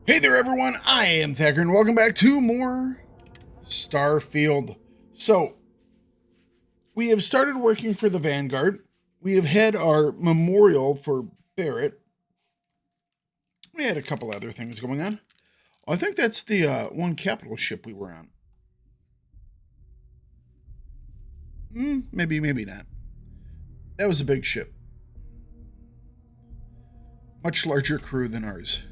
Hey there, everyone. I am Thakard, and welcome back to more Starfield. So, we have started working for the Vanguard. We have had our memorial for Barrett. We had a couple other things going on. I think that's the one capital ship we were on. Maybe not. That was a big ship. Much larger crew than ours.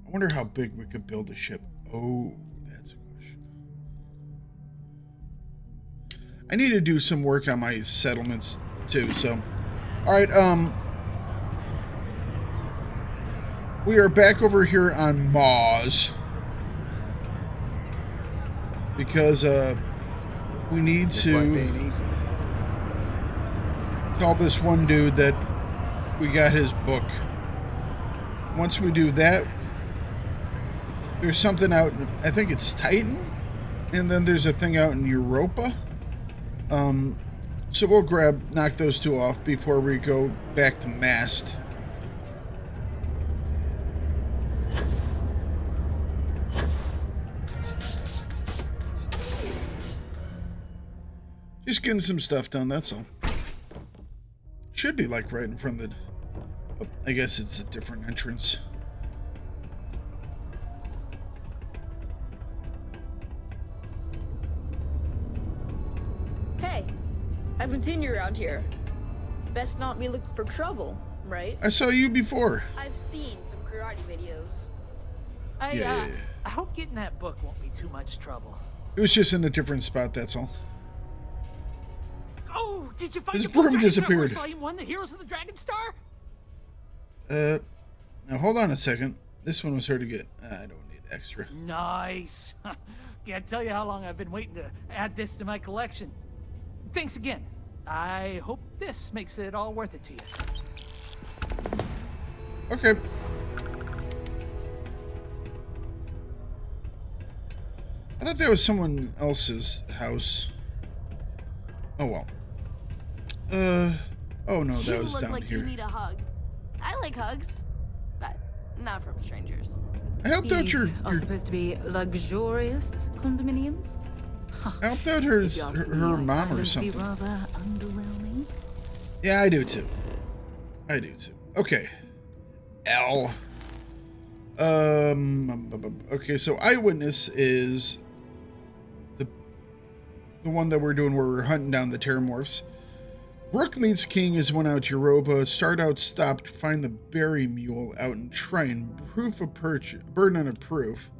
I wonder how big we could build a ship. Oh, that's a question. I need to do some work on my settlements too, so. Alright, we are back over here on Mars. Because, we need to tell this one dude that we got his book. Once we do that, there's something out, I think it's Titan, and then there's a thing out in Europa. So we'll knock those two off before we go back to Mast. Just getting some stuff done, that's all. Should be like right in front of the... Oh, I guess it's a different entrance. Hey, I haven't seen you around here. Best not be looking for trouble, right? I saw you before. I've seen some karate videos. I hope getting that book won't be too much trouble. It was just in a different spot, that's all. Oh, did you find his the book broom disappeared? Volume 1, The Heroes of the Dragon Star? Now hold on a second. This one was hard to get. I don't need extra. Nice. Can't tell you how long I've been waiting to add this to my collection. Thanks again. I hope this makes it all worth it to you. Okay. I thought that was someone else's house. Oh well. Oh no, that was down here. You need a hug. I like hugs, but not from strangers. I helped out your are supposed to be luxurious condominiums. I helped out her mom or something. Be rather underwhelming. Yeah, I do too. Okay. L. Okay, so Eyewitness is the one that we're doing where we're hunting down the Terramorphs. Brook meets King is one out Europa. Start out stopped. Find the berry mule out in Trine. Proof of purchase. Burden of proof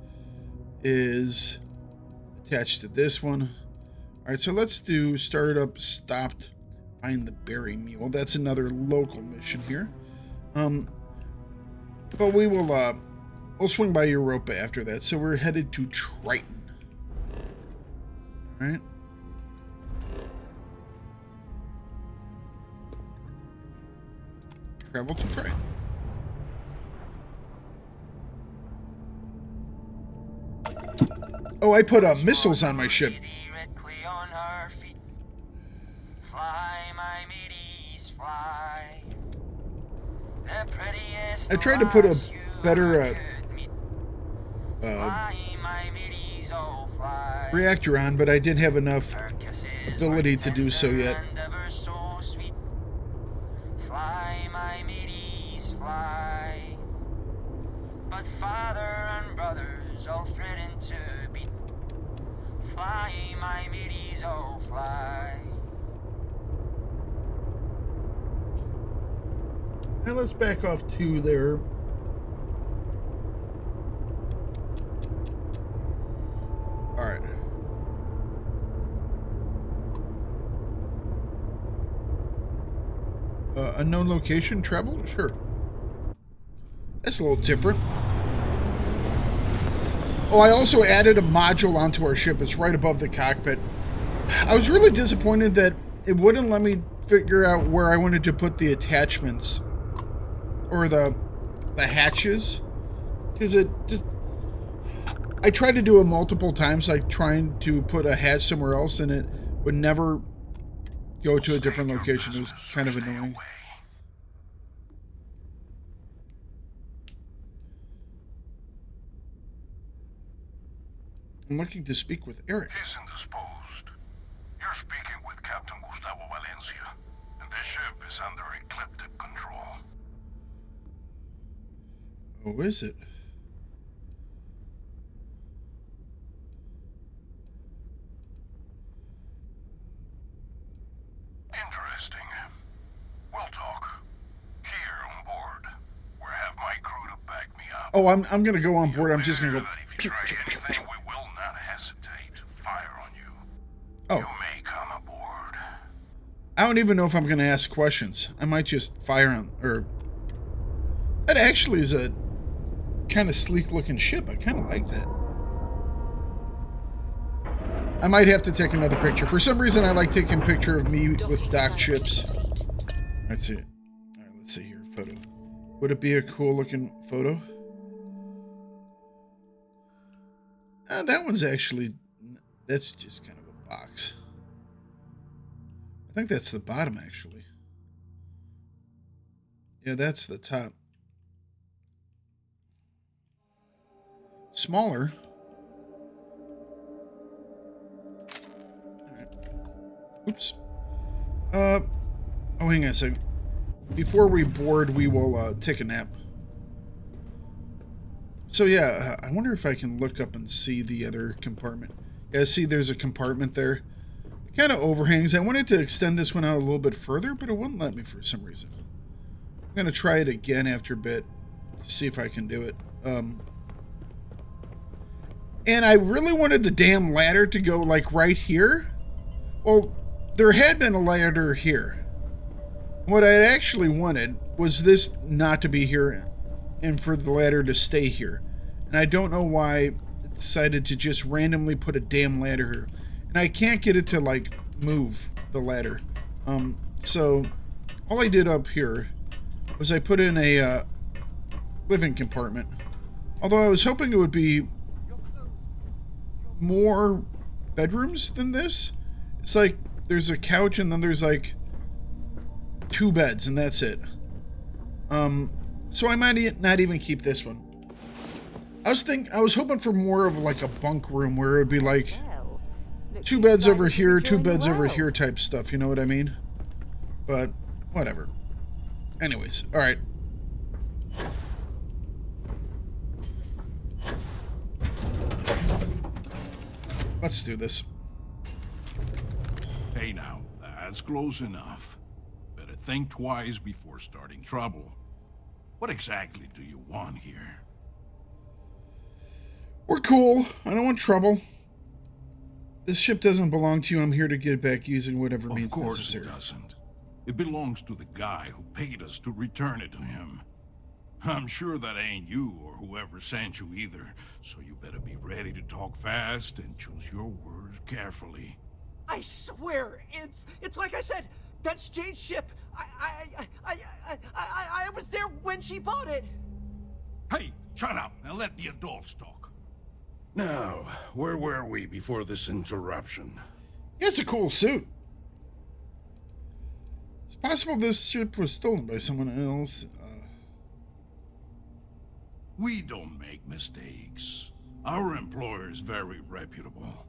is attached to this one. All right, so let's do start up stopped. Find the berry mule. That's another local mission here. But we will we'll swing by Europa after that. So we're headed to Triton. All right. Travel to Triton. Oh, I put missiles on my ship. I tried to put a better reactor on, but I didn't have enough ability to do so yet. But father and brothers all threaten to be. Fly, my middies, oh fly. Now let's back off to there. Alright. Unknown location travel? Sure. That's a little different. Oh, I also added a module onto our ship. It's right above the cockpit. I was really disappointed that it wouldn't let me figure out where I wanted to put the attachments. Or the hatches. Because it just... I tried to do it multiple times, like trying to put a hatch somewhere else, and it would never go to a different location. It was kind of annoying. I'm looking to speak with Eric. Is indisposed. You're speaking with Captain Gustavo Valencia, and this ship is under ecliptic control. Oh, is it? Interesting. We'll talk. Here on board, where I have my crew to back me up. Oh, I'm gonna go on board. I'm just gonna go. If you try anything, we will not hesitate to fire on you. Oh. You may come aboard. I don't even know if I'm gonna ask questions. I might just fire on. Or that actually is a kind of sleek looking ship. I kind of like that. I might have to take another picture. For some reason, I like taking a picture of me with docked ships. Let's see. All right, let's see here. Photo. Would it be a cool looking photo? That one's actually, that's just kind of a box. I think that's the bottom, actually. Yeah, that's the top. Smaller. All right. Oops. Oh, hang on a second. Before we board, we will take a nap. So yeah, I wonder if I can look up and see the other compartment. Yeah, see there's a compartment there. It kind of overhangs. I wanted to extend this one out a little bit further, but it wouldn't let me for some reason. I'm going to try it again after a bit to see if I can do it. And I really wanted the damn ladder to go like right here. Well, there had been a ladder here. What I actually wanted was this not to be here and for the ladder to stay here. And I don't know why it decided to just randomly put a damn ladder here. And I can't get it to like move the ladder. So all I did up here was I put in a living compartment. Although I was hoping it would be more bedrooms than this. It's like there's a couch and then there's like 2 beds and that's it. So I might not even keep this one. I was hoping for more of like a bunk room where it would be like 2 beds over here, 2 beds over here type stuff, you know what I mean? But whatever. Anyways, all right. Let's do this. Hey now, that's close enough. Better think twice before starting trouble. What exactly do you want here? We're cool. I don't want trouble. This ship doesn't belong to you. I'm here to get it back using whatever means necessary. Of course it doesn't. It belongs to the guy who paid us to return it to him. I'm sure that ain't you or whoever sent you either, so you better be ready to talk fast and choose your words carefully. I swear, it's like I said, that's Jade's ship. I was there when she bought it. Hey, shut up and let the adults talk. Now, where were we before this interruption? It's a cool suit. It's possible this ship was stolen by someone else. We don't make mistakes. Our employer is very reputable.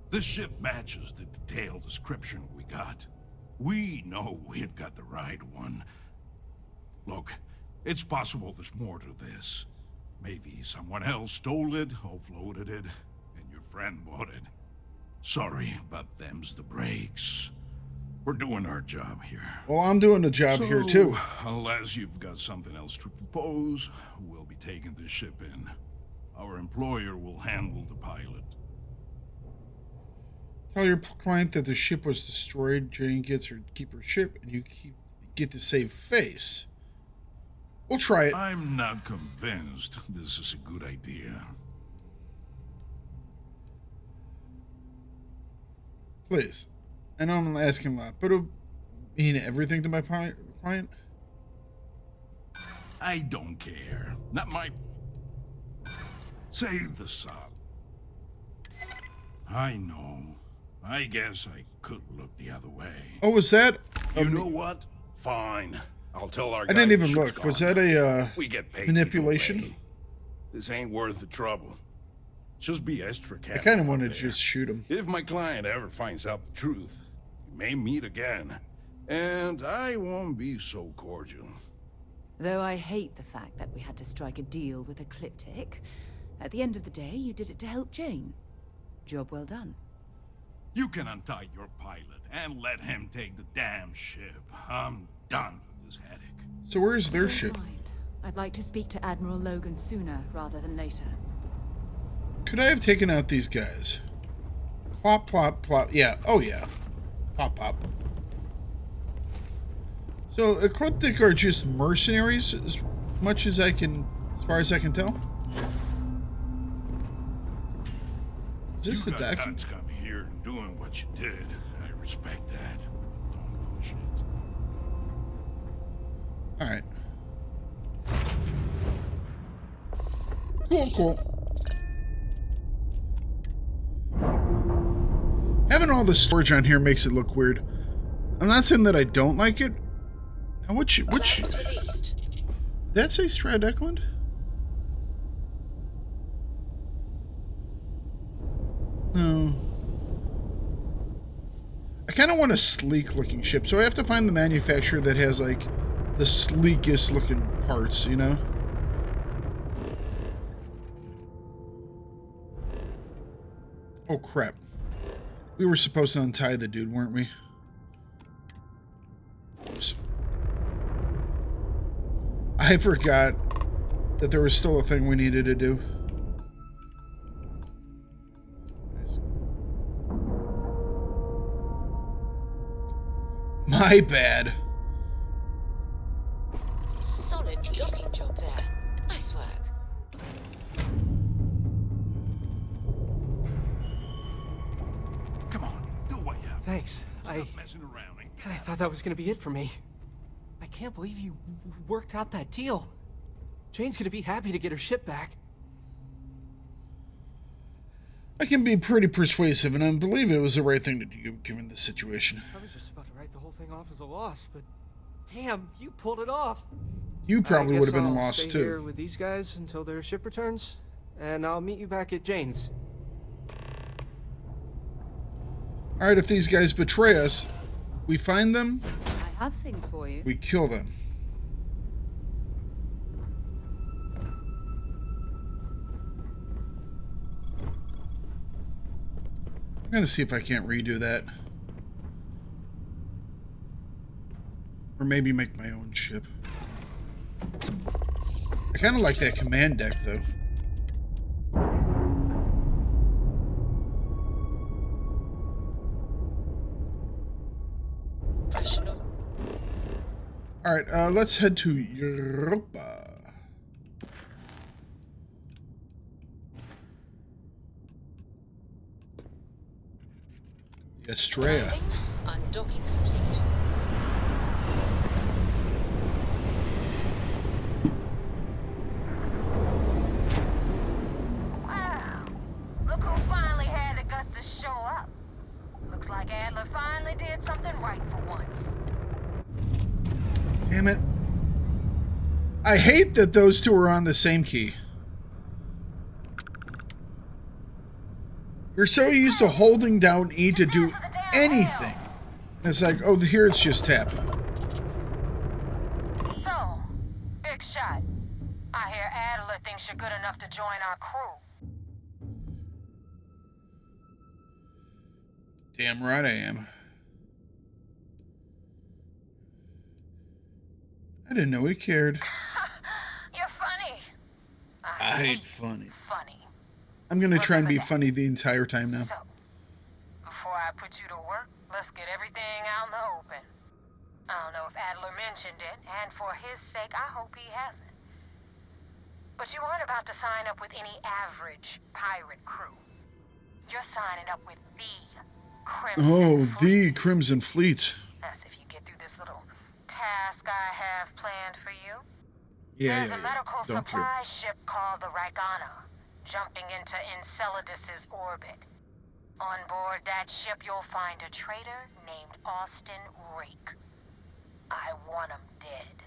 This ship matches the detailed description we got. We know we've got the right one. Look, it's possible there's more to this. Maybe someone else stole it, offloaded it, and your friend bought it. Sorry, but them's the breaks. We're doing our job here. Well, I'm doing a job here too. Unless you've got something else to propose, we'll be taking this ship in. Our employer will handle the pilot. Tell your client that the ship was destroyed. Jane gets her keep her ship, and you get to save face. We'll try it. I'm not convinced this is a good idea. Please. I know I'm asking a lot, but it'll mean everything to my client? I don't care. Not my... Save the sub. I know. I guess I could look the other way. Oh, was that... You know what? Fine. I'll tell our guy I didn't even the ship's look. Was gone. that a We get paid manipulation? either way. This ain't worth the trouble. Just be extra I careful. kind of wanted out to there. just shoot him. If my client ever finds out the truth, we may meet again. And I won't be so cordial. Though I hate the fact that we had to strike a deal with Ecliptic, at the end of the day, you did it to help Jane. Job well done. You can untie your pilot and let him take the damn ship. I'm done with this headache. So where's their Don't ship? mind. I'd like to speak to Admiral Logan sooner rather than later. Could I have taken out these guys? Plop, plop, plop. Yeah. Oh, yeah. Pop, pop. So Ecliptic are just mercenaries, as much as I can, as far as I can tell. Is this the deck? Guts coming here and doing what you did. I respect that. Don't push it. All right. Cool, cool. Having all the storage on here makes it look weird. I'm not saying that I don't like it. Now, which did that say Strad Eklund? No. I kind of want a sleek looking ship, so I have to find the manufacturer that has like the sleekest looking parts, you know? Oh crap. We were supposed to untie the dude, weren't we? Oops. I forgot that there was still a thing we needed to do. My bad. Solid docking job there. Nice work. Come on, do what you have. Thanks. Stop messing around and get I out. thought that was gonna be it for me. I can't believe you worked out that deal. Jane's gonna be happy to get her ship back. I can be pretty persuasive, and I believe it was the right thing to do given the situation. I was just about to write the whole thing off as a loss, but damn, you pulled it off. You probably I would guess have been I'll lost stay too. here with these guys until their ship returns, and I'll meet you back at Jane's. Alright, if these guys betray us, we find them, I have things for you. we kill them. I'm gonna see if I can't redo that. Or maybe make my own ship. I kind of like that command deck, though. Professional. Alright, let's head to Europa. Estrella. Rising. Undocking complete. Wow. Look who finally had the guts to show up. Looks like Adler finally did something right for once. Damn it. I hate that those two are on the same key. You're so used to holding down E to do anything. And it's like, oh, here it's just tap. So, big shot. I hear Adler thinks you're good enough to join our crew. Damn right I am. I didn't know he cared. You're funny. I hate funny. Funny. I'm gonna try and be funny the entire time now. So, before I put you to work, let's get everything out in the open. I don't know if Adler mentioned it, and for his sake, I hope he hasn't. But you aren't about to sign up with any average pirate crew. You're signing up with the Crimson Oh, Fleet. the Crimson Fleet. That's if you get through this little task I have planned for you. Yeah, There's a medical don't care. supply ship called the Ragana, jumping into Enceladus's orbit. On board that ship, you'll find a traitor named Austin Rake. I want him dead.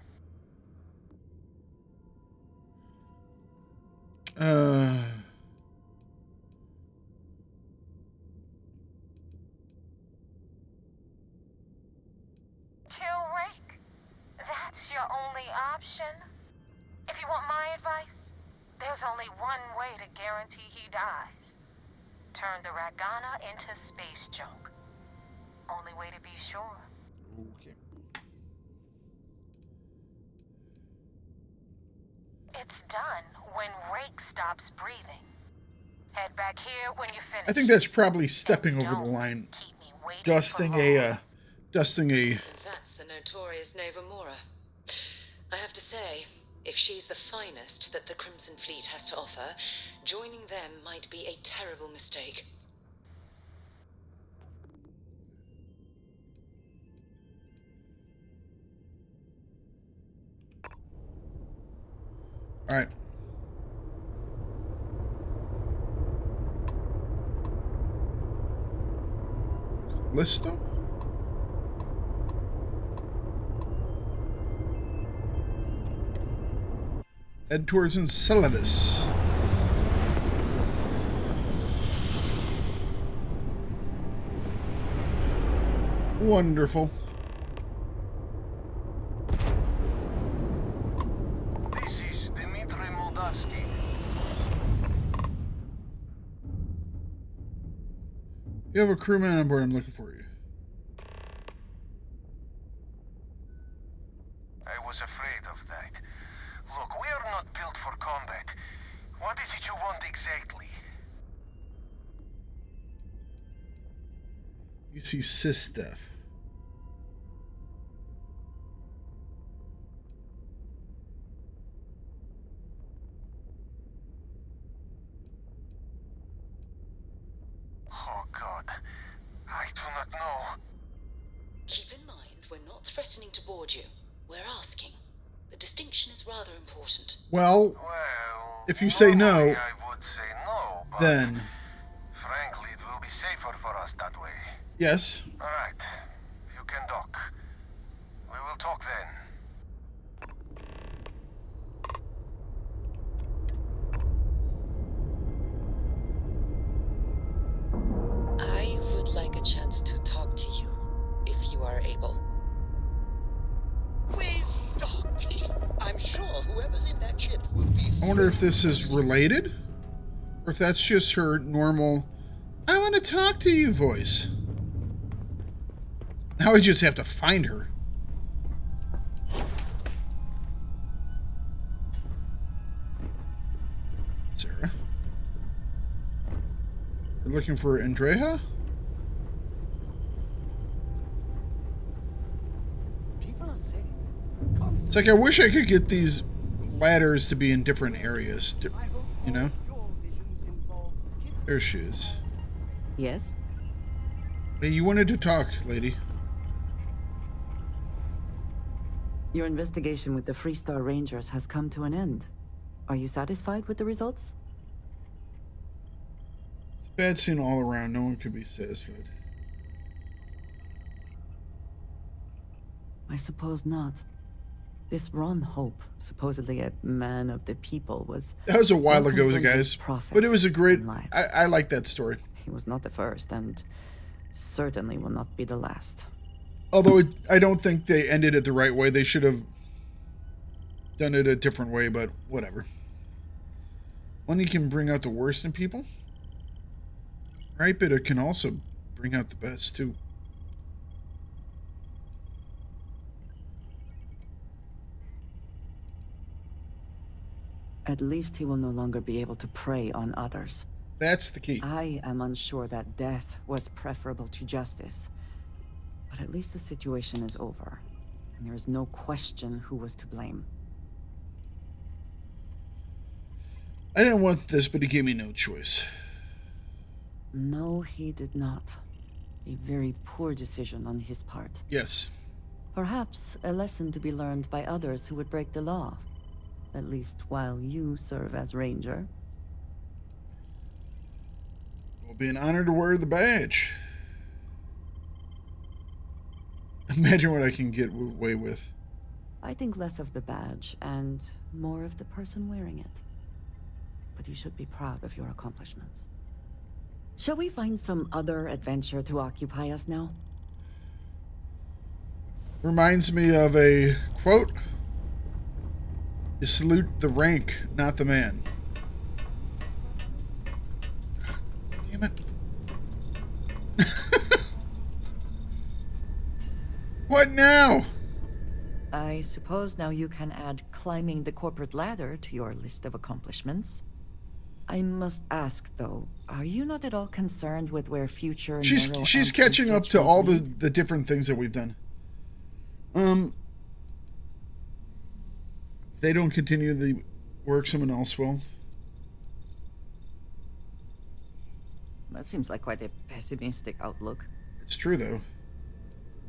There's only one way to guarantee he dies. Turn the Ragana into space junk. Only way to be sure. Okay. It's done when Rake stops breathing. Head back here when you finish. I think that's probably stepping over the line. Keep me waiting Dusting for a, more. dusting a... So that's the notorious Nova Mora. I have to say, if she's the finest that the Crimson Fleet has to offer, joining them might be a terrible mistake. All right. Listo? Head towards Enceladus. Wonderful. You have a crewman on board. I'm looking for you. I was afraid of that. Look, we are not built for combat. What is it you want exactly? You see cis stuff. Oh, God. I do not know. Keep in mind, we're not threatening to board you. We're asking. The distinction is rather important. Well, Well, if you say no, normally I would say no, but then frankly, it will be safer for us that way. yes. All right, you can dock. We will talk then. I would like a chance to talk to you, if you are able. We've docked. I'm sure whoever's in that ship will be... I wonder if this is related, or if that's just her normal, I want to talk to you voice. Now I just have to find her. Sarah. You're looking for Andrea? People are saying It's like I wish I could get these ladders to be in different areas, you know? There she is. Yes? Hey, you wanted to talk, lady. Your investigation with the Freestar Rangers has come to an end. Are you satisfied with the results? It's a bad scene all around. No one could be satisfied. I suppose not. This Ron Hope, supposedly a man of the people, was... That was a while more ago, concerned with guys. profit But it was a great... than lives. I like that story. He was not the first, and certainly will not be the last. Although I don't think they ended it the right way. They should have done it a different way, but whatever. Money can bring out the worst in people. Right, but it can also bring out the best, too. At least he will no longer be able to prey on others. That's the key. I am unsure that death was preferable to justice. But at least the situation is over, and there is no question who was to blame. I didn't want this, but he gave me no choice. No, he did not. A very poor decision on his part. Yes. Perhaps a lesson to be learned by others who would break the law. At least while you serve as Ranger. It will be an honor to wear the badge. Imagine what I can get away with. I think less of the badge and more of the person wearing it. But you should be proud of your accomplishments. Shall we find some other adventure to occupy us now? Reminds me of a quote. You salute the rank, not the man. What now? I suppose now you can add climbing the corporate ladder to your list of accomplishments. I must ask, though, are you not at all concerned with where future She's catching up to all the different things that we've done. They don't continue the work, someone else will. That seems like quite a pessimistic outlook. It's true, though.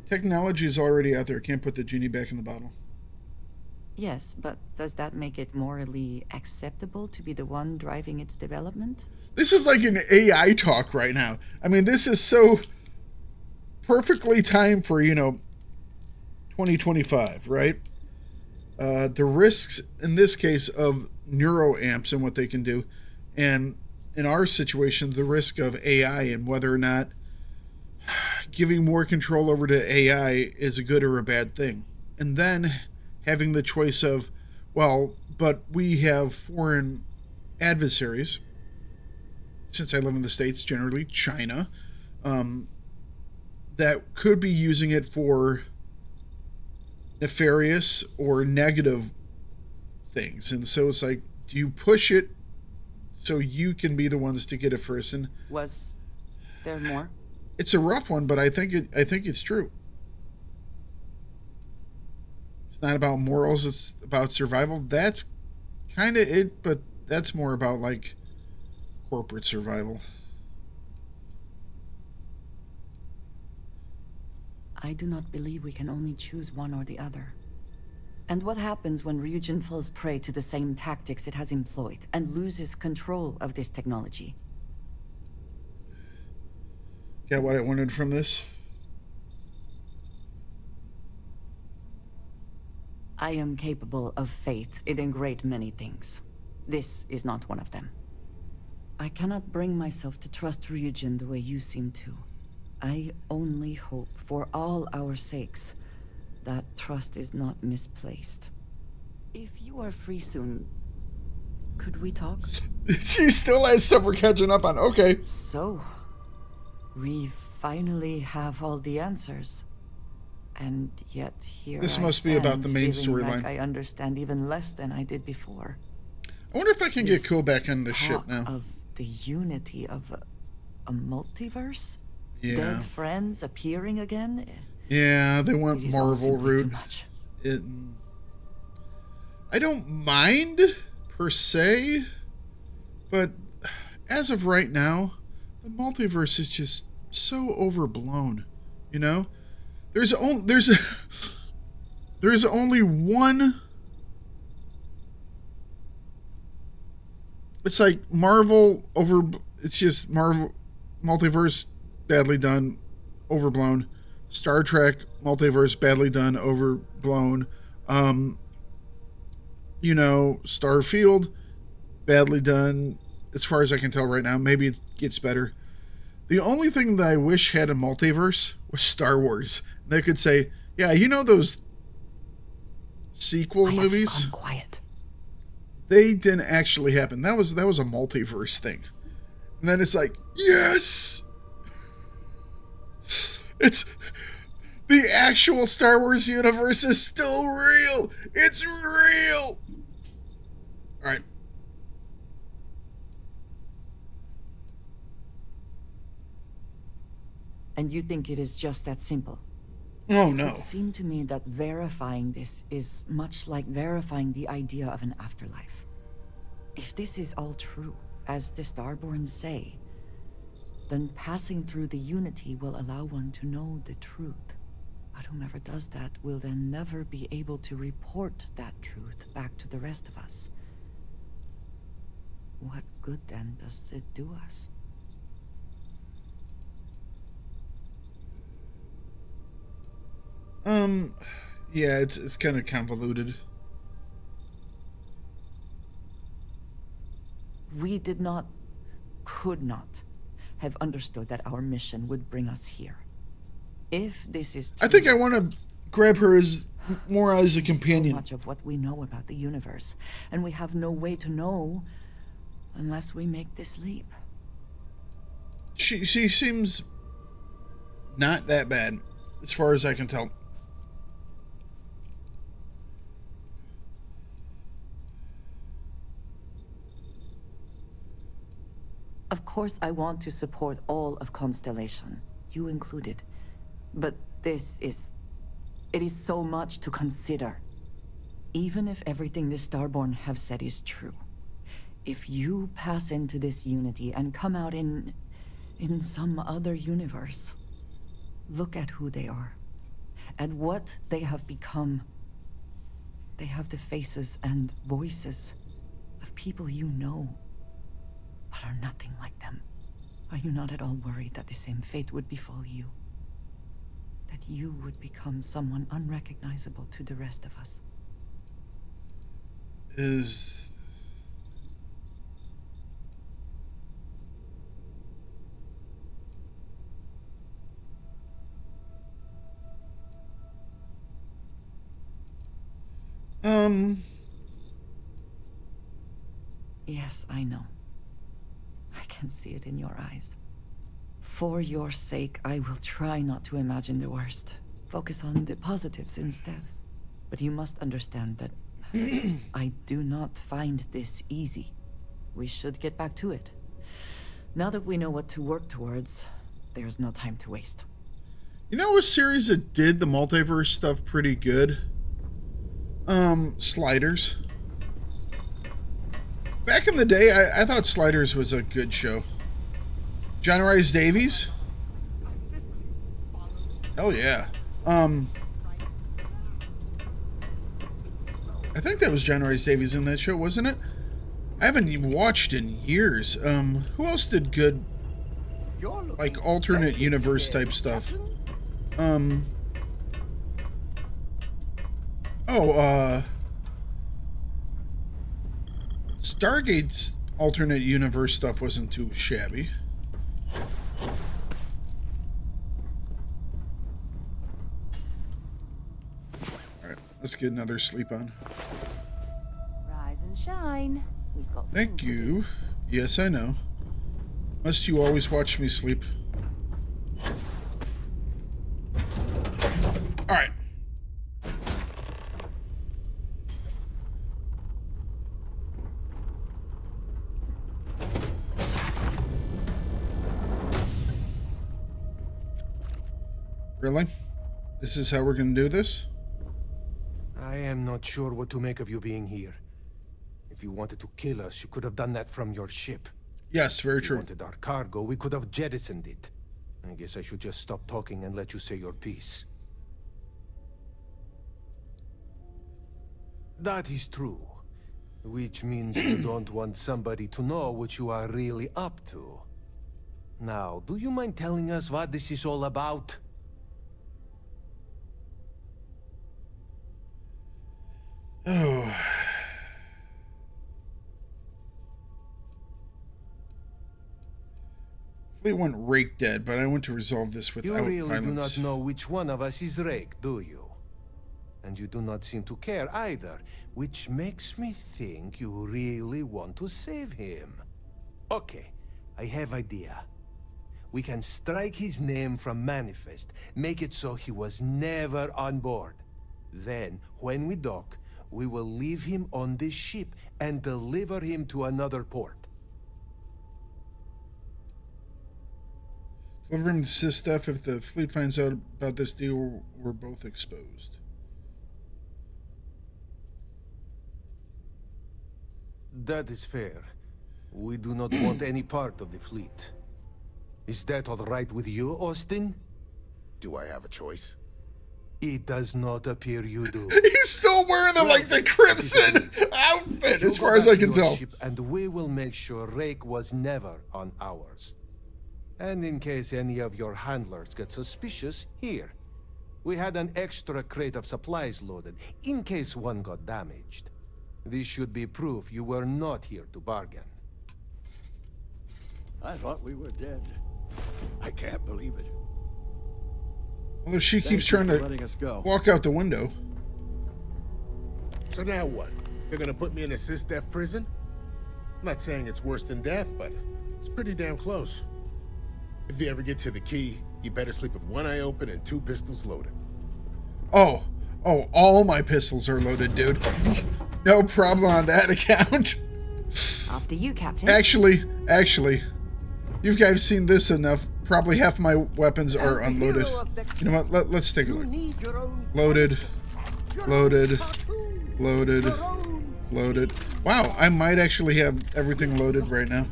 Technology is already out there. Can't put the genie back in the bottle. Yes, but does that make it morally acceptable to be the one driving its development? This is like an AI talk right now. I mean, this is so perfectly timed for, 2025, right? The risks, in this case, of neuroamps and what they can do. And in our situation, the risk of AI and whether or not giving more control over to AI is a good or a bad thing. And then having the choice of, well, but we have foreign adversaries, since I live in the States, generally China, that could be using it for nefarious or negative things. And so it's like, do you push it so you can be the ones to get it first? And was there more? It's a rough one, but I think it's true. It's not about morals, it's about survival. That's kind of it, but that's more about like corporate survival. I do not believe we can only choose one or the other. And what happens when Ryujin falls prey to the same tactics it has employed and loses control of this technology? Got what I wanted from this? I am capable of faith in a great many things. This is not one of them. I cannot bring myself to trust Ryujin the way you seem to. I only hope, for all our sakes, that trust is not misplaced. If you are free soon, could we talk? She still has stuff we're catching up on. Okay. So, we finally have all the answers. And yet here this I must be about the main storyline. storyline. I understand even less than I did before. I wonder if I can get Ko back on the ship now. Of the unity of a multiverse? Yeah. Dead friends appearing again? Yeah, they went Marvel route. Too much. I don't mind per se, but as of right now, the multiverse is just so overblown. You know, there's only one. It's like Marvel over. It's just Marvel multiverse badly done, overblown. Star Trek multiverse badly done, overblown. Starfield badly done as far as I can tell right now. Maybe it gets better. The only thing that I wish had a multiverse was Star Wars. They could say, yeah, those sequel movies? Quiet. They didn't actually happen. That was a multiverse thing. And then it's like, yes! It's the actual Star Wars universe is still real. It's real. All right. And you think it is just that simple? Oh, no. It seemed to me that verifying this is much like verifying the idea of an afterlife. If this is all true, as the Starborn say, then passing through the unity will allow one to know the truth. But whomever does that will then never be able to report that truth back to the rest of us. What good then does it do us? Yeah, it's kind of convoluted. We could not have understood that our mission would bring us here. If this is true, I think I want to grab her as more as a companion. So much of what we know about the universe, and we have no way to know unless we make this leap. She seems not that bad, as far as I can tell. Of course, I want to support all of Constellation, you included. But it is so much to consider. Even if everything the Starborn have said is true, if you pass into this unity and come out in some other universe, look at who they are, and what they have become. They have the faces and voices of people you know, but are nothing like them. Are you not at all worried that the same fate would befall you? That you would become someone unrecognizable to the rest of us? Yes, I know. I can see it in your eyes. For your sake, I will try not to imagine the worst. Focus on the positives instead. But you must understand that I do not find this easy. We should get back to it. Now that we know what to work towards, there's no time to waste. You know a series that did the multiverse stuff pretty good? Sliders. Back in the day, I thought Sliders was a good show. John Rhys Davies? Hell yeah. I think that was John Rhys Davies in that show, wasn't it? I haven't even watched in years. Who else did good, like, alternate universe type stuff? Stargate's alternate universe stuff wasn't too shabby. Alright, let's get another sleep on. Rise and shine. We've got Thank you. Yes, I know. Must you always watch me sleep? Alright. Really? This is how we're gonna do this? I am not sure what to make of you being here. If you wanted to kill us, you could have done that from your ship. Yes, very true. If you wanted our cargo, we could have jettisoned it. I guess I should just stop talking and let you say your piece. That is true. Which means you don't want somebody to know what you are really up to. Now, do you mind telling us what this is all about? Oh. Fleet went Rake dead, but I want to resolve this without violence. You really violence. do not know which one of us is Rake, do you? And you do not seem to care either, which makes me think you really want to save him. Okay, I have idea. We can strike his name from Manifest, make it so he was never on board. Then, when we dock, we will leave him on this ship and deliver him to another port. Deliver him to Sys if the fleet finds out about this deal. We're both exposed. That is fair. We do not want any part of the fleet. Is that all right with you, Austin? Do I have a choice? It does not appear you do. He's still wearing the crimson outfit, as far as I can tell. And we will make sure Rake was never on ours. And in case any of your handlers get suspicious, here. We had an extra crate of supplies loaded, in case one got damaged. This should be proof you were not here to bargain. I thought we were dead. I can't believe it. Although she keeps trying to walk out the window. So now what? They're gonna put me in a sys-def prison? I'm not saying it's worse than death, but it's pretty damn close. If you ever get to the key, you better sleep with one eye open and 2 pistols loaded. Oh, all my pistols are loaded, dude. No problem on that account. After you, Captain. Actually, You guys seen this enough. Probably half my weapons are unloaded. You know what? Let's take a look. Loaded. Loaded. Loaded. Loaded. Wow, I might actually have everything loaded right now.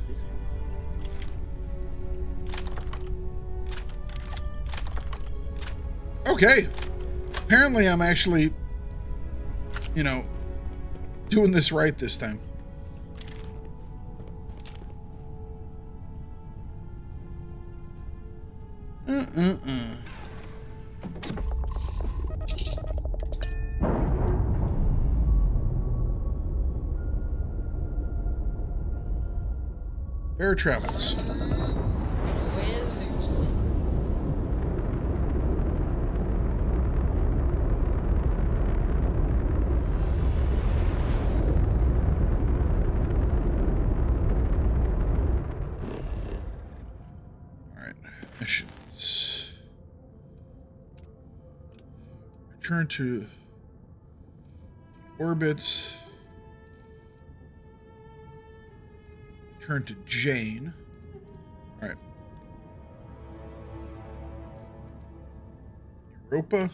Okay. Apparently I'm actually, you know, doing this right this time. Fair travels. Missions. Return to orbit. Return to Jane. All right. Europa.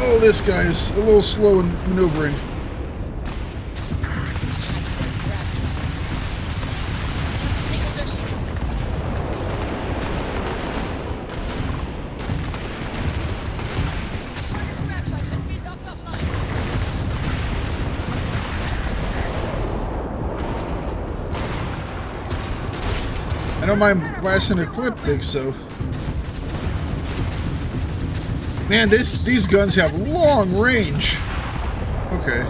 Oh, this guy is a little slow in maneuvering. I don't mind blasting ecliptic, so... Man, these guns have long range. Okay.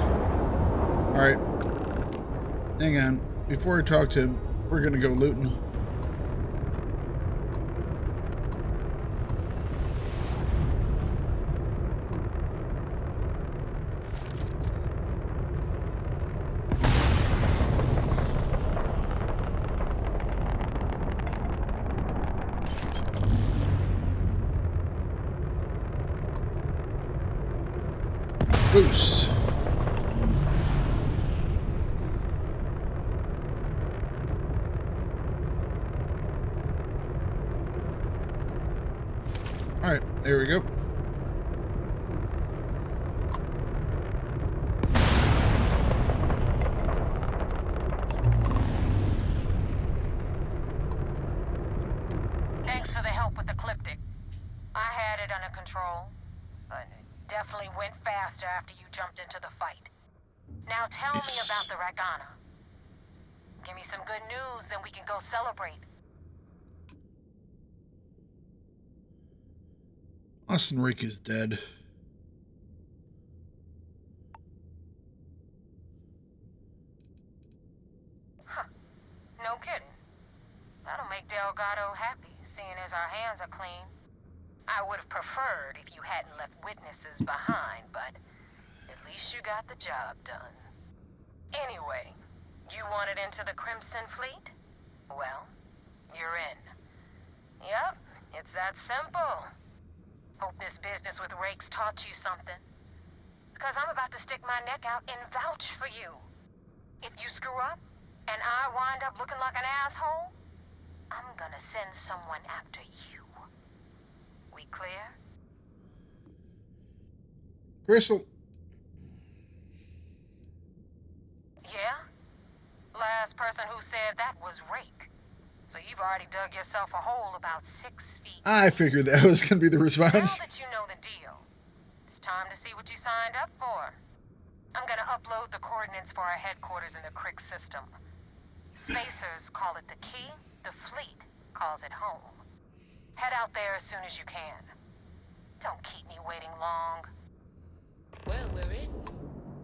Alright. Hang on. Before I talk to him, we're gonna go looting. Loose. All right, there we go. Thanks for the help with Ecliptic. I had it under control, but it definitely went faster after you jumped into the fight. Now tell me about the Ragana. Give me some good news, then we can go celebrate. Austin Rick is dead. Huh. No kidding. That'll make Delgado happy, seeing as our hands are clean. I would have preferred if you hadn't left witnesses behind, but at least you got the job done. Anyway, you wanted into the Crimson Fleet? Well, you're in. Yep, it's that simple. Hope this business with Rakes taught you something. Because I'm about to stick my neck out and vouch for you. If you screw up, and I wind up looking like an asshole, I'm gonna send someone after you. We clear? Crystal. Yeah? Last person who said that was Rake. So you've already dug yourself a hole about 6 feet. I figured that was going to be the response. Now that you know the deal, it's time to see what you signed up for. I'm gonna upload the coordinates for our headquarters in the Crick system. Spacers call it the key, the fleet calls it home. Head out there as soon as you can. Don't keep me waiting long. Well, we're in.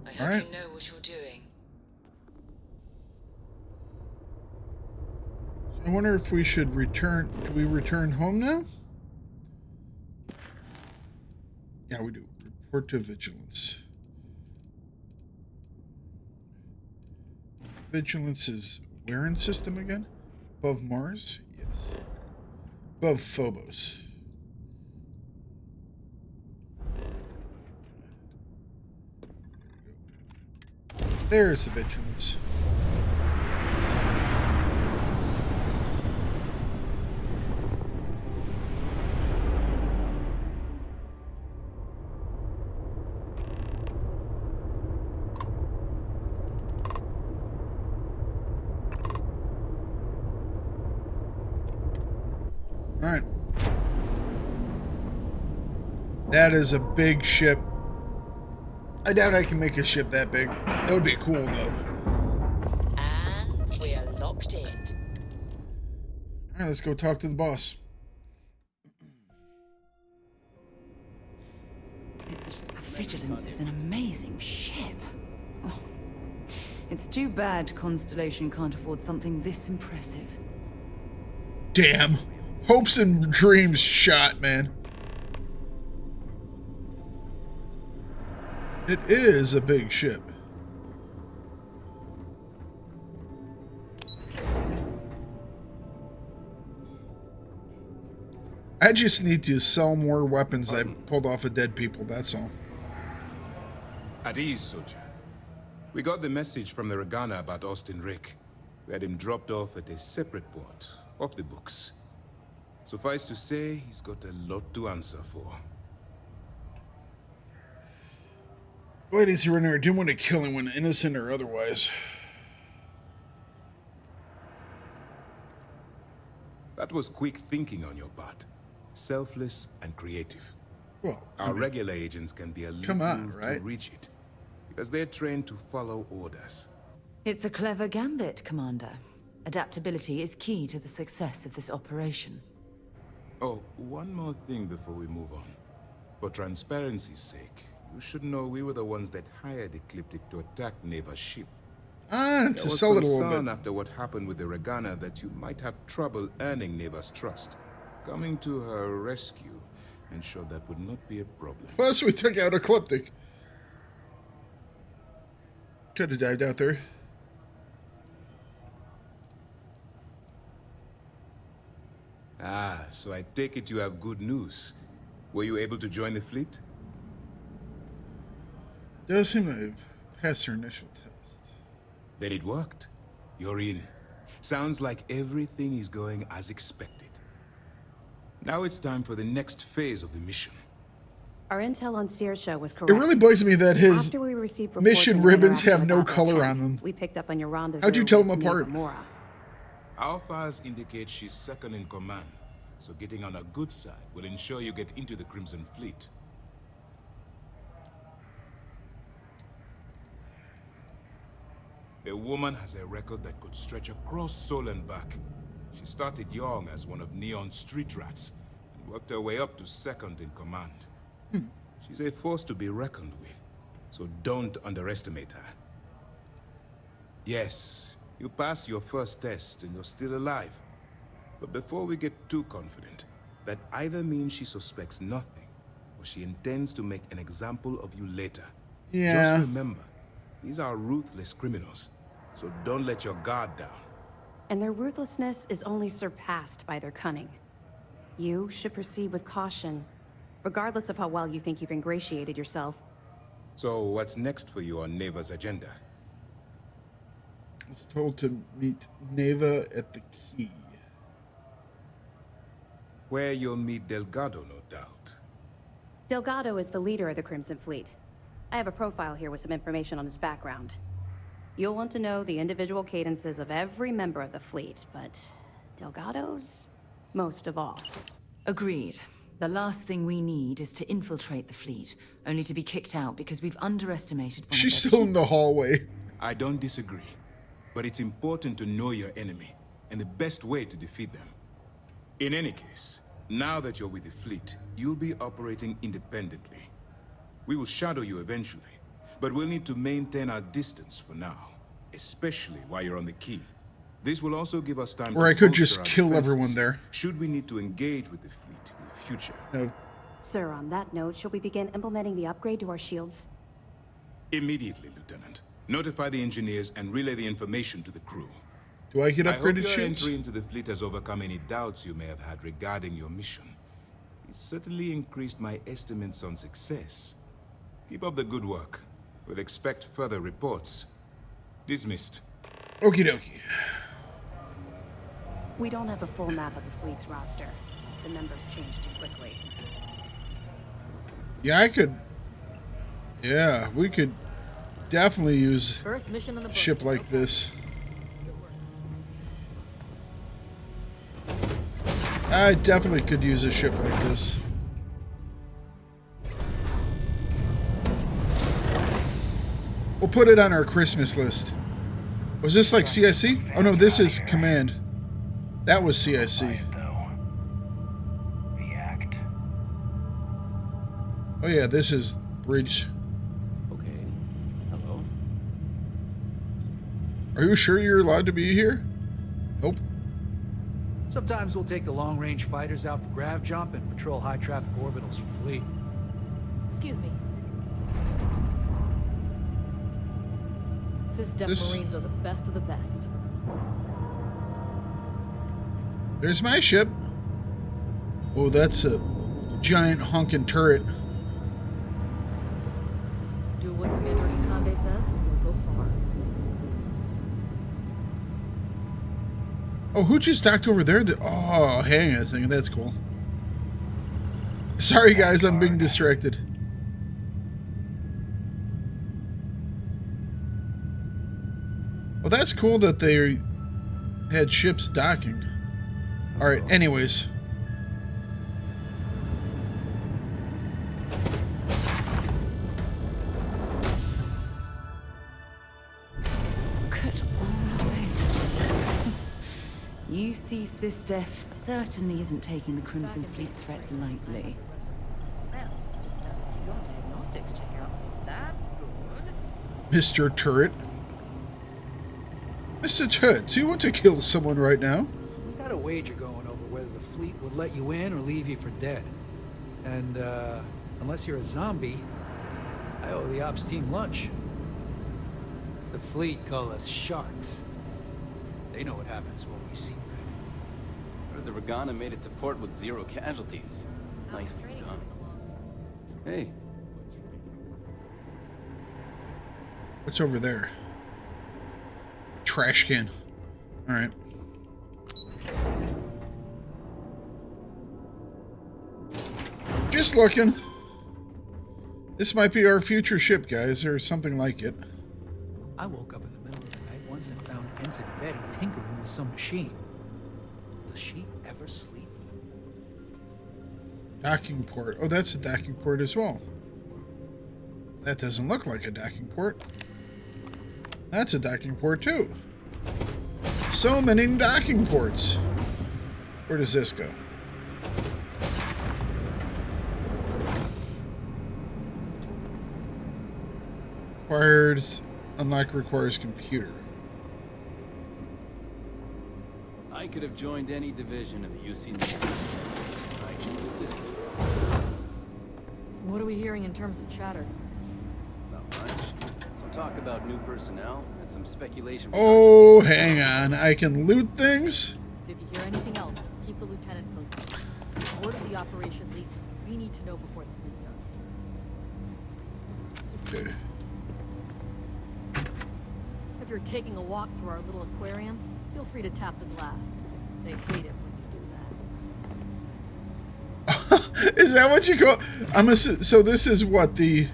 I hope you know what you're doing. So I wonder if we should return. Do we return home now? Yeah, we do. Report to Vigilance. Vigilance is where in system again? Above Mars? Yes. Above Phobos. There's the Vigilance. Alright. That is a big ship. I doubt I can make a ship that big. That would be cool, though. And we're locked in. Alright, let's go talk to the boss. Vigilance is an amazing ship. Oh. It's too bad Constellation can't afford something this impressive. Damn. Hopes and dreams shot, man. It is a big ship. I just need to sell more weapons I pulled off of dead people, that's all. At ease, soldier. We got the message from the Regana about Austin Rick. We had him dropped off at a separate port, off the books. Suffice to say, he's got a lot to answer for. Glad he's here. I didn't want to kill anyone, innocent or otherwise. That was quick thinking on your part. Selfless and creative. Well, our regular agents can be a little too rigid, because they're trained to follow orders. It's a clever gambit, Commander. Adaptability is key to the success of this operation. Oh, one more thing before we move on. For transparency's sake, you should know we were the ones that hired Ecliptic to attack Neva's ship. To sell it a little bit. After what happened with the Regana that you might have trouble earning Neva's trust. Coming to her rescue ensured that would not be a problem. Plus, we took out Ecliptic. Could have dived out there. Ah, so I take it you have good news. Were you able to join the fleet? Does seem to have passed her initial test. Then it worked. You're in. Sounds like everything is going as expected. Now it's time for the next phase of the mission. Our intel on Saoirse was correct. It really bugs me that his After we received mission ribbons have no color on them. We picked up on your rendezvous. How'd you tell them apart? Our files indicate she's second in command, so getting on her good side will ensure you get into the Crimson Fleet. The woman has a record that could stretch across Sol and back. She started young as one of Neon's street rats, and worked her way up to second in command. She's a force to be reckoned with, so don't underestimate her. Yes, you passed your first test and you're still alive. But before we get too confident, that either means she suspects nothing, or she intends to make an example of you later. Yeah. Just remember, these are ruthless criminals, so don't let your guard down. And their ruthlessness is only surpassed by their cunning. You should proceed with caution, regardless of how well you think you've ingratiated yourself. So what's next for you on Neva's agenda? I was told to meet Neva at the key. Where you'll meet Delgado, no doubt. Delgado is the leader of the Crimson Fleet. I have a profile here with some information on his background. You'll want to know the individual cadences of every member of the fleet, but Delgado's most of all. Agreed. The last thing we need is to infiltrate the fleet, only to be kicked out because we've underestimated one She's of their still in the hallway. I don't disagree, but it's important to know your enemy, and the best way to defeat them. In any case, now that you're with the fleet, you'll be operating independently. We will shadow you eventually, but we'll need to maintain our distance for now, especially while you're on the key. This will also give us time Or I could just kill everyone there. should we need to engage with the fleet in the future. No. Sir, on that note, shall we begin implementing the upgrade to our shields? Immediately, Lieutenant. Notify the engineers and relay the information to the crew. Do I get I hope upgraded your shields? entry into the fleet has overcome any doubts you may have had regarding your mission. It certainly increased my estimates on success. Keep up the good work. We'll expect further reports. Dismissed. Okie dokie. We don't have a full map of the fleet's roster. The members change too quickly. Yeah, I could. Yeah, we could definitely use First mission in the a ship like this. I definitely could use a ship like this. We'll put it on our Christmas list. Was this like CIC? Oh no, this is Command. That was CIC. Oh yeah, this is Bridge. Okay. Hello. Are you sure you're allowed to be here? Nope. Sometimes we'll take the long-range fighters out for grav jump and patrol high-traffic orbitals for fleet. Excuse me. Sys-Def Marines are the best of the best. There's my ship. Oh, that's a giant honking turret. Do what Commander Ikande says, and we'll go far. Oh, who just docked over there? Oh, hang on a second. That's cool. Sorry, guys. I'm being distracted. Well, that's cool that they had ships docking. All right, anyways. UC Sys-Def certainly isn't taking the Crimson Fleet threat lightly. Mr. Turret. Mr. Turret, do you want to kill someone right now? We got a wager going over whether the fleet would let you in or leave you for dead. And, unless you're a zombie, I owe the ops team lunch. The fleet call us sharks. They know what happens when we see red. Heard the Regana made it to port with 0 casualties. Nicely done. Hey. What's over there? Trash can. All right. Just looking. This might be our future ship, guys, or something like it. I woke up in the middle of the night once and found Ensign Betty tinkering with some machine. Does she ever sleep? Docking port. Oh, that's a docking port as well. That doesn't look like a docking port. That's a docking port too. So many docking ports. Where does this go? Required unlock requires computer. I could have joined any division of the UC Navy. I should assist. What are we hearing in terms of chatter? Not much. Some talk about new personnel and some speculation. Oh, hang on. I can loot things? If you hear anything else, keep the lieutenant posted. Word of the operation leaks. We need to know before the fleet does. Okay. If you're taking a walk through our little aquarium, feel free to tap the glass. They hate it when you do that. Is that what you call? So this is what the.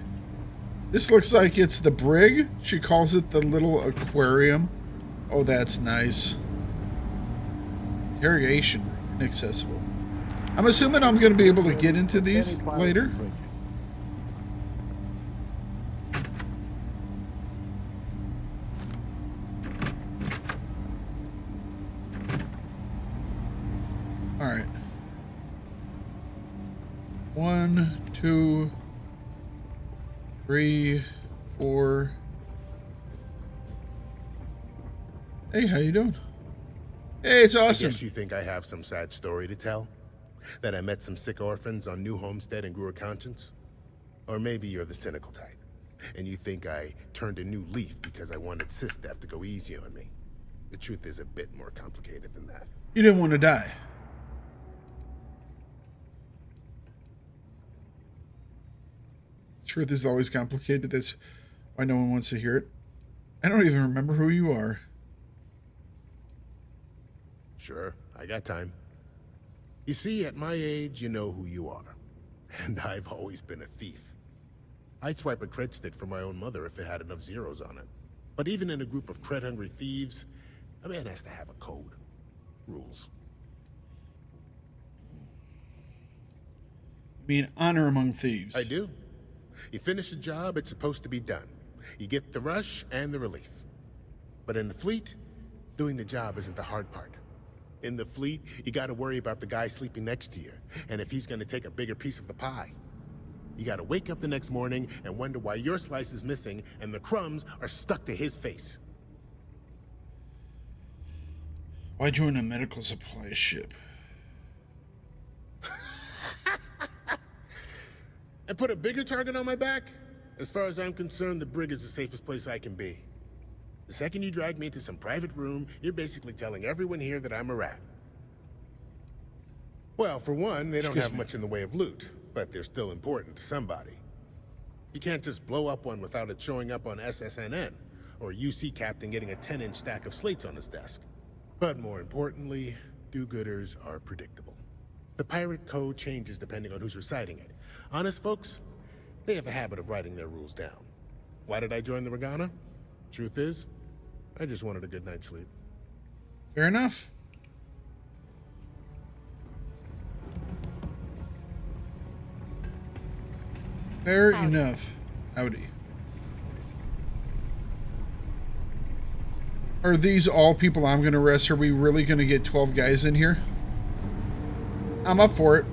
This looks like it's the brig. She calls it the little aquarium. Oh, that's nice. Interrogation room, inaccessible. I'm assuming I'm going to be able to get into these later. All right. 1, 2, 3, 4. Hey, how you doing? Hey, it's awesome. I guess you think I have some sad story to tell? That I met some sick orphans on New Homestead and grew a conscience? Or maybe you're the cynical type, and you think I turned a new leaf because I wanted SysDef to go easy on me. The truth is a bit more complicated than that. You didn't want to die. Truth is always complicated. That's why no one wants to hear it. I don't even remember who you are. Sure, I got time. You see, at my age, you know who you are. And I've always been a thief. I'd swipe a cred stick for my own mother if it had enough zeros on it. But even in a group of cred-hungry thieves, a man has to have a code. Rules. You mean honor among thieves? I do. You finish a job, it's supposed to be done. You get the rush and the relief. But in the fleet, doing the job isn't the hard part. In the fleet, you gotta worry about the guy sleeping next to you, and if he's gonna take a bigger piece of the pie. You gotta wake up the next morning and wonder why your slice is missing and the crumbs are stuck to his face. Why join a medical supply ship? And put a bigger target on my back? As far as I'm concerned, the brig is the safest place I can be. The second you drag me into some private room, you're basically telling everyone here that I'm a rat. Well, for one, they don't have much in the way of loot, but they're still important to somebody. You can't just blow up one without it showing up on SSNN, or a UC captain getting a 10-inch stack of slates on his desk. But more importantly, do-gooders are predictable. The pirate code changes depending on who's reciting it. Honest folks, they have a habit of writing their rules down. Why did I join the Regana? Truth is, I just wanted a good night's sleep. Fair enough. Fair enough. Howdy. Are these all people I'm going to arrest? Are we really going to get 12 guys in here? I'm up for it.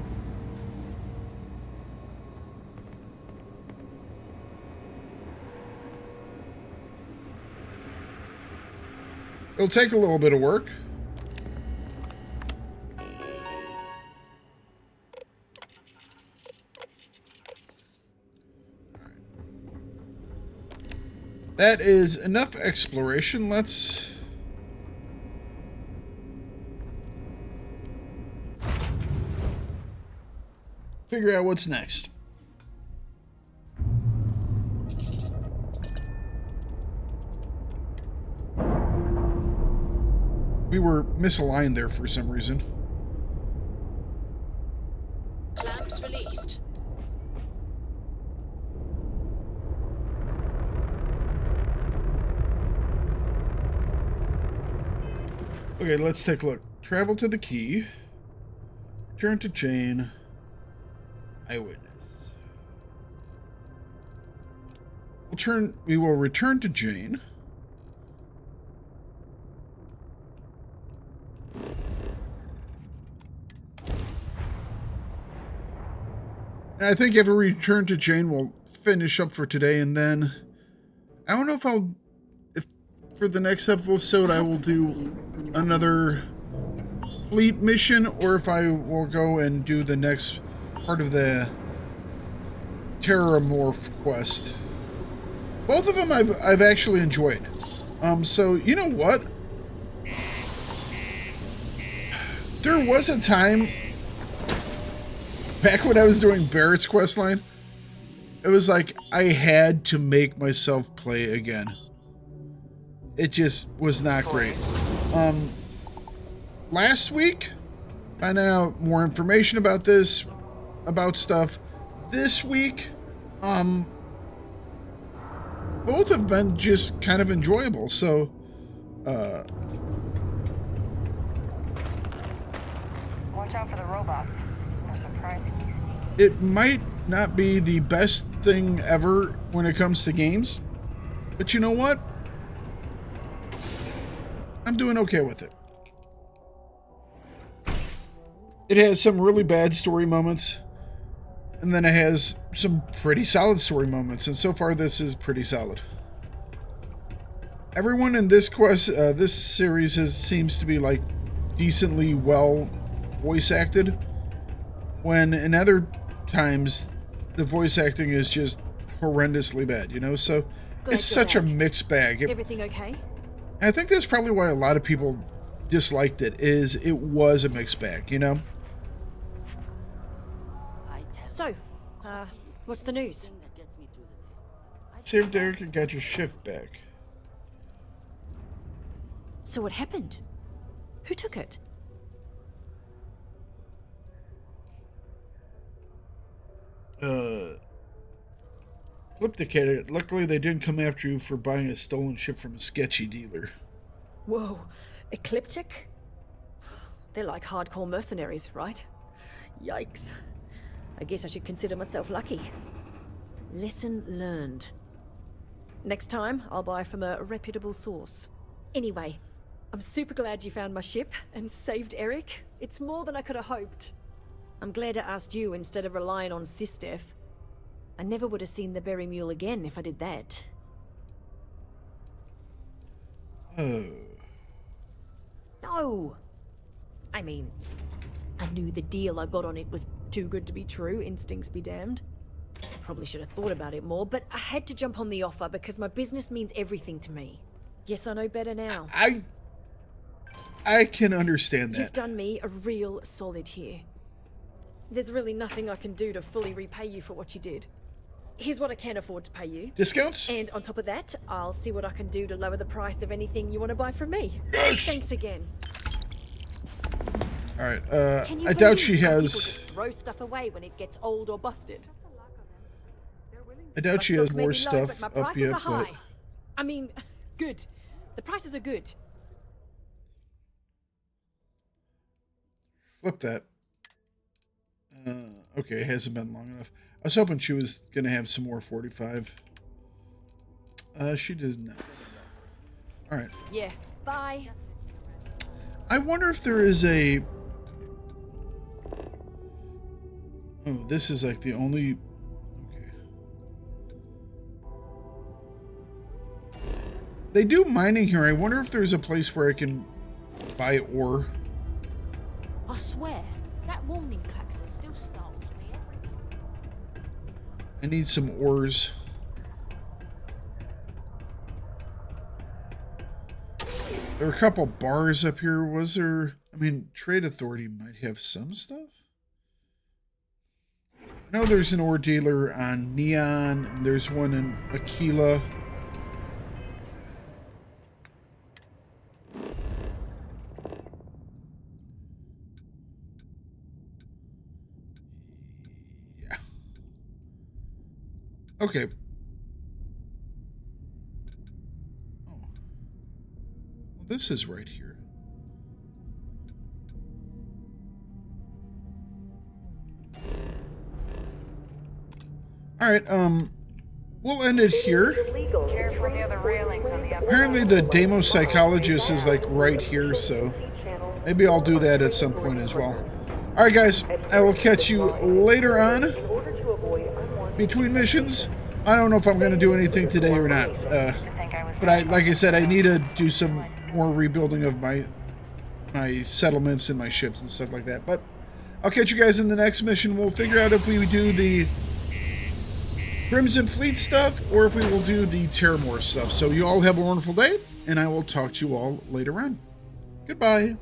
It'll take a little bit of work. That is enough exploration. Let's figure out what's next. We were misaligned there for some reason. Lamps released. Okay, let's take a look. Travel to the key. Return to Jane. Eyewitness. We will return to Jane. And I think every return to Jane will finish up for today, and then I don't know if for the next episode I will do another fleet mission, or if I will go and do the next part of the Terramorph quest. Both of them I've actually enjoyed. So you know what? There was a time back when I was doing Barrett's questline, it was like I had to make myself play again. It just was not great. Last week, finding out more information about this, about stuff. This week, both have been just kind of enjoyable. So, watch out for the robots. They're surprisingly sneaky. It might not be the best thing ever when it comes to games, but you know what? I'm doing okay with it. It has some really bad story moments, and then it has some pretty solid story moments, and so far this is pretty solid. Everyone in this series seems to be like decently well voice acted. when in other times the voice acting is just horrendously bad, you know? So it's such a mixed bag. Everything okay? I think that's probably why a lot of people disliked it, is it was a mixed bag, you know? So, what's the news? Saved Eric and got your shift back. So what happened? Who took it? Flipticated. Luckily they didn't come after you for buying a stolen ship from a sketchy dealer. Whoa, Ecliptic? They're like hardcore mercenaries, right? Yikes. I guess I should consider myself lucky. Lesson learned. Next time, I'll buy from a reputable source. Anyway, I'm super glad you found my ship and saved Eric. It's more than I could have hoped. I'm glad I asked you instead of relying on Sistef. I never would have seen the Berry Mule again if I did that. Oh. No! I mean, I knew the deal I got on it was too good to be true, instincts be damned. Probably should have thought about it more, but I had to jump on the offer because my business means everything to me. Guess I know better now. I can understand that. You've done me a real solid here. There's really nothing I can do to fully repay you for what you did. Here's what I can afford to pay you. Discounts? And on top of that, I'll see what I can do to lower the price of anything you want to buy from me. Yes! Thanks again. Alright, I doubt she has... Just throw stuff away when it gets old or busted. I doubt she has more stuff but my up prices yet, are high. but... I mean, good. The prices are good. Flip that. Okay, it hasn't been long enough. I was hoping she was going to have some more 45. She does not. Alright. Yeah, bye. I wonder if there is a... Oh, this is like the only... Okay. They do mining here. I wonder if there's a place where I can buy ore. I swear, that warning klaxon still startles me every time. I need some ores. There are a couple bars up here. Was there... I mean, Trade Authority might have some stuff. I know there's an ore dealer on Neon, and there's one in Aquila. Yeah. Okay. Oh. Well, this is right here. Alright, we'll end it here. Apparently the Demo Psychologist is like right here, so maybe I'll do that at some point as well. Alright guys, I will catch you later on between missions. I don't know if I'm going to do anything today or not, but like I said, I need to do some more rebuilding of my settlements and my ships and stuff like that. But I'll catch you guys in the next mission. We'll figure out if we do the Crimson Fleet stuff, or if we will do the Terramore stuff. So you all have a wonderful day, and I will talk to you all later on. Goodbye.